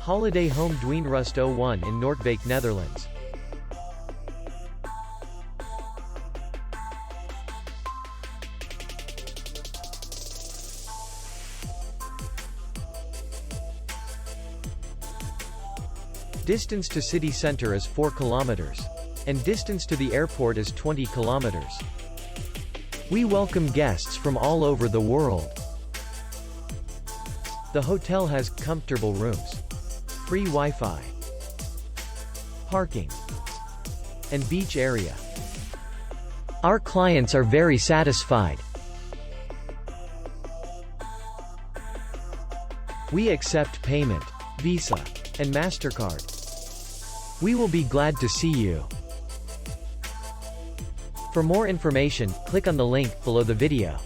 Holiday Home Duinrust 01 in Noordwijk, Netherlands. Distance to city center is 4 kilometers. And distance to the airport is 20 kilometers. We welcome guests from all over the world. The hotel has comfortable rooms, free Wi-Fi, parking, and beach area. Our clients are very satisfied. We accept payment, Visa, and MasterCard. We will be glad to see you. For more information, click on the link below the video.